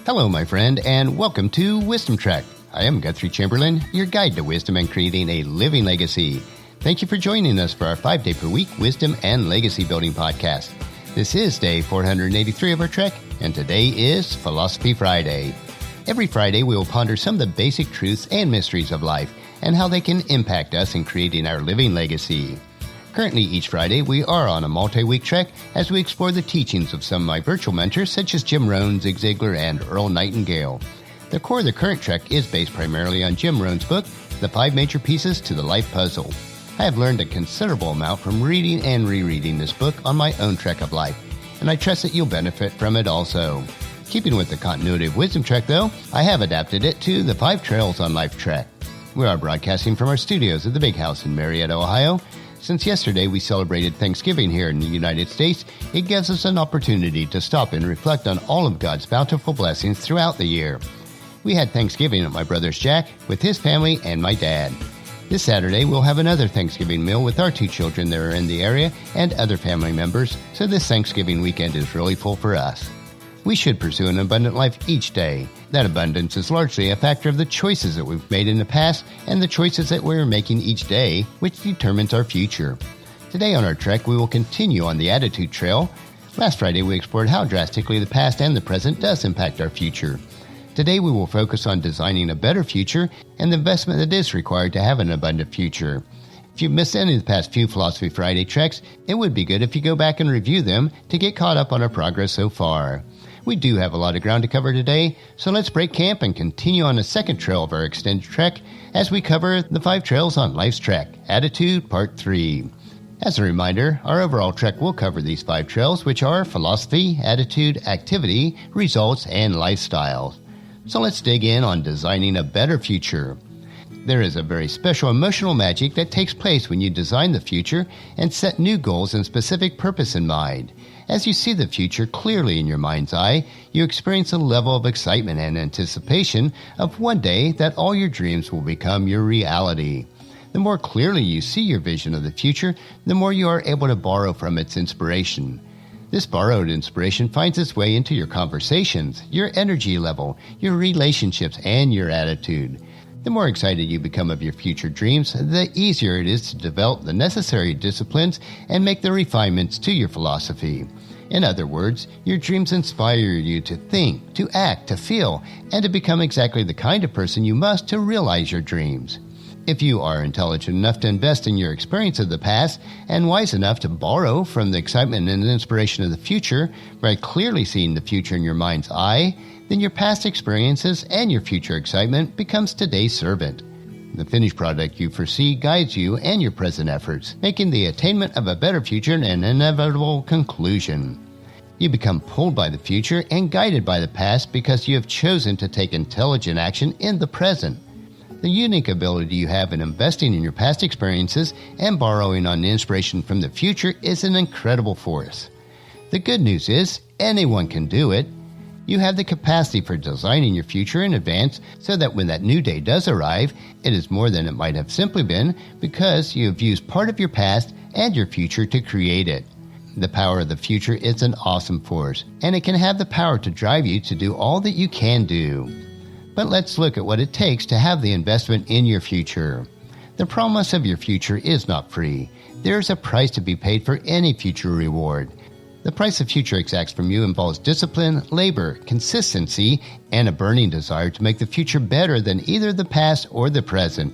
Hello, my friend, and welcome to Wisdom Trek. I am Guthrie Chamberlain, your guide to wisdom and creating a living legacy. Thank you for joining us for our 5-day-per-week wisdom and legacy building podcast. This is day 483 of our trek, and today is Philosophy Friday. Every Friday, we will ponder some of the basic truths and mysteries of life and how they can impact us in creating our living legacy. Currently, each Friday, we are on a multi-week trek as we explore the teachings of some of my virtual mentors such as Jim Rohn, Zig Ziglar, and Earl Nightingale. The core of the current trek is based primarily on Jim Rohn's book, The 5 Major Pieces to the Life Puzzle. I have learned a considerable amount from reading and rereading this book on my own trek of life, and I trust that you'll benefit from it also. Keeping with the continuity of Wisdom Trek, though, I have adapted it to the 5 Trails on Life trek. We are broadcasting from our studios at the Big House in Marietta, Ohio. Since yesterday we celebrated Thanksgiving here in the United States, it gives us an opportunity to stop and reflect on all of God's bountiful blessings throughout the year. We had Thanksgiving at my brother's Jack with his family and my dad. This Saturday we'll have another Thanksgiving meal with our 2 children that are in the area and other family members, so this Thanksgiving weekend is really full for us. We should pursue an abundant life each day. That abundance is largely a factor of the choices that we've made in the past and the choices that we're making each day, which determines our future. Today on our trek, we will continue on the attitude trail. Last Friday, we explored how drastically the past and the present does impact our future. Today, we will focus on designing a better future and the investment that is required to have an abundant future. If you've missed any of the past few Philosophy Friday treks, it would be good if you go back and review them to get caught up on our progress so far. We do have a lot of ground to cover today, so let's break camp and continue on the second trail of our extended trek as we cover the 5 trails on life's trek, Attitude Part 3. As a reminder, our overall trek will cover these 5 trails, which are philosophy, attitude, activity, results, and lifestyle. So let's dig in on designing a better future. There is a very special emotional magic that takes place when you design the future and set new goals and specific purpose in mind. As you see the future clearly in your mind's eye, you experience a level of excitement and anticipation of one day that all your dreams will become your reality. The more clearly you see your vision of the future, the more you are able to borrow from its inspiration. This borrowed inspiration finds its way into your conversations, your energy level, your relationships, and your attitude. The more excited you become of your future dreams, the easier it is to develop the necessary disciplines and make the refinements to your philosophy. In other words, your dreams inspire you to think, to act, to feel, and to become exactly the kind of person you must to realize your dreams. If you are intelligent enough to invest in your experience of the past and wise enough to borrow from the excitement and inspiration of the future by clearly seeing the future in your mind's eye, then your past experiences and your future excitement becomes today's servant. The finished product you foresee guides you and your present efforts, making the attainment of a better future an inevitable conclusion. You become pulled by the future and guided by the past because you have chosen to take intelligent action in the present. The unique ability you have in investing in your past experiences and borrowing on the inspiration from the future is an incredible force. The good news is, anyone can do it. You have the capacity for designing your future in advance so that when that new day does arrive, it is more than it might have simply been because you have used part of your past and your future to create it. The power of the future is an awesome force, and it can have the power to drive you to do all that you can do. But let's look at what it takes to have the investment in your future. The promise of your future is not free. There is a price to be paid for any future reward. The price the future exacts from you involves discipline, labor, consistency, and a burning desire to make the future better than either the past or the present.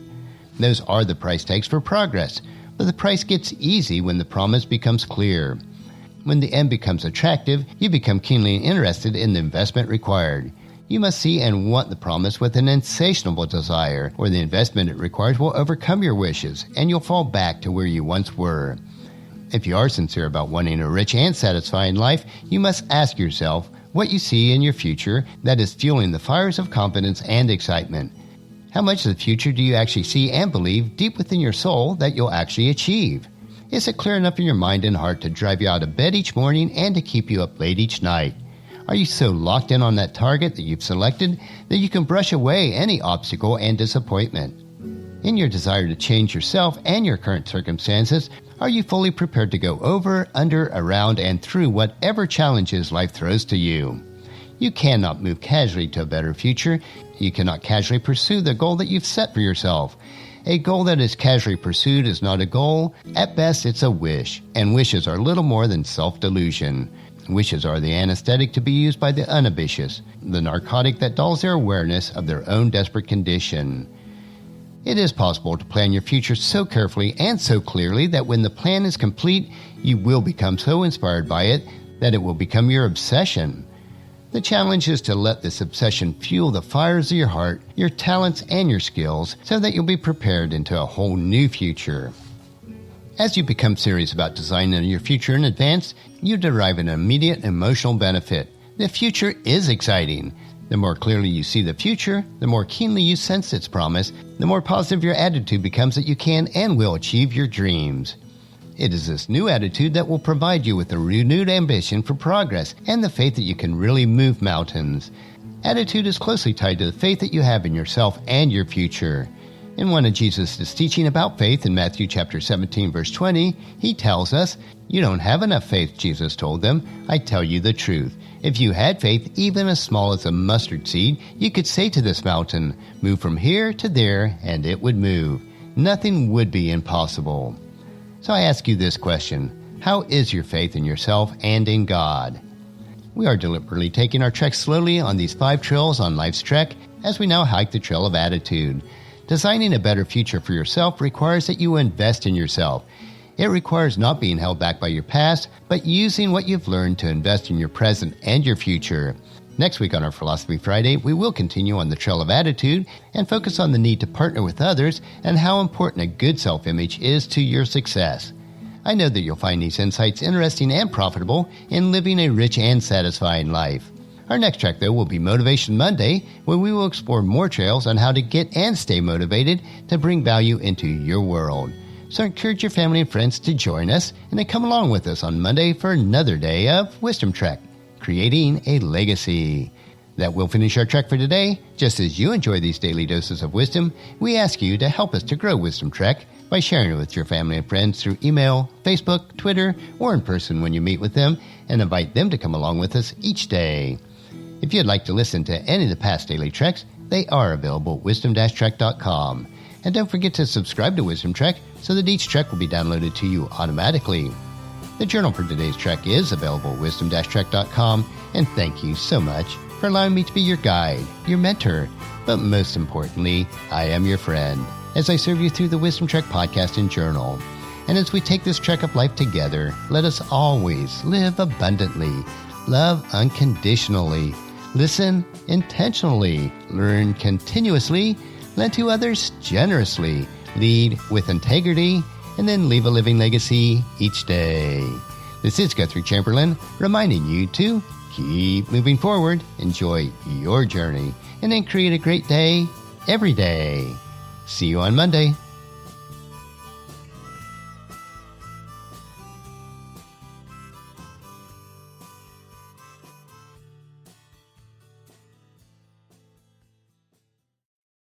Those are the price tags for progress, but the price gets easy when the promise becomes clear. When the end becomes attractive, you become keenly interested in the investment required. You must see and want the promise with an insatiable desire, or the investment it requires will overcome your wishes, and you'll fall back to where you once were. If you are sincere about wanting a rich and satisfying life, you must ask yourself what you see in your future that is fueling the fires of confidence and excitement. How much of the future do you actually see and believe deep within your soul that you'll actually achieve? Is it clear enough in your mind and heart to drive you out of bed each morning and to keep you up late each night? Are you so locked in on that target that you've selected that you can brush away any obstacle and disappointment? In your desire to change yourself and your current circumstances, are you fully prepared to go over, under, around, and through whatever challenges life throws to you? You cannot move casually to a better future. You cannot casually pursue the goal that you've set for yourself. A goal that is casually pursued is not a goal. At best, it's a wish, and wishes are little more than self-delusion. Wishes are the anesthetic to be used by the unambitious, the narcotic that dulls their awareness of their own desperate condition. It is possible to plan your future so carefully and so clearly that when the plan is complete, you will become so inspired by it that it will become your obsession. The challenge is to let this obsession fuel the fires of your heart, your talents, and your skills so that you'll be prepared into a whole new future. As you become serious about designing your future in advance, you derive an immediate emotional benefit. The future is exciting. The more clearly you see the future, the more keenly you sense its promise, the more positive your attitude becomes that you can and will achieve your dreams. It is this new attitude that will provide you with a renewed ambition for progress and the faith that you can really move mountains. Attitude is closely tied to the faith that you have in yourself and your future. In one of Jesus' teaching about faith in Matthew chapter 17, verse 20, he tells us, "You don't have enough faith," Jesus told them. "I tell you the truth. If you had faith even as small as a mustard seed, you could say to this mountain, 'Move from here to there,' and it would move. Nothing would be impossible." So I ask you this question: how is your faith in yourself and in God? We are deliberately taking our trek slowly on these 5 trails on life's trek as we now hike the Trail of Attitude. Designing a better future for yourself requires that you invest in yourself. It requires not being held back by your past, but using what you've learned to invest in your present and your future. Next week on our Philosophy Friday, we will continue on the Trail of Attitude and focus on the need to partner with others and how important a good self-image is to your success. I know that you'll find these insights interesting and profitable in living a rich and satisfying life. Our next track, though, will be Motivation Monday, where we will explore more trails on how to get and stay motivated to bring value into your world. So encourage your family and friends to join us and then come along with us on Monday for another day of Wisdom Trek, creating a legacy. That will finish our trek for today. Just as you enjoy these daily doses of wisdom, we ask you to help us to grow Wisdom Trek by sharing it with your family and friends through email, Facebook, Twitter, or in person when you meet with them, and invite them to come along with us each day. If you'd like to listen to any of the past daily treks, they are available at wisdom-trek.com. And don't forget to subscribe to Wisdom Trek so that each trek will be downloaded to you automatically. The journal for today's trek is available at wisdom-trek.com, and thank you so much for allowing me to be your guide, your mentor, but most importantly, I am your friend as I serve you through the Wisdom Trek podcast and journal. And as we take this trek of life together, let us always live abundantly, love unconditionally, listen intentionally, learn continuously, lend to others generously, lead with integrity, and then leave a living legacy each day. This is Guthrie Chamberlain reminding you to keep moving forward, enjoy your journey, and then create a great day every day. See you on Monday.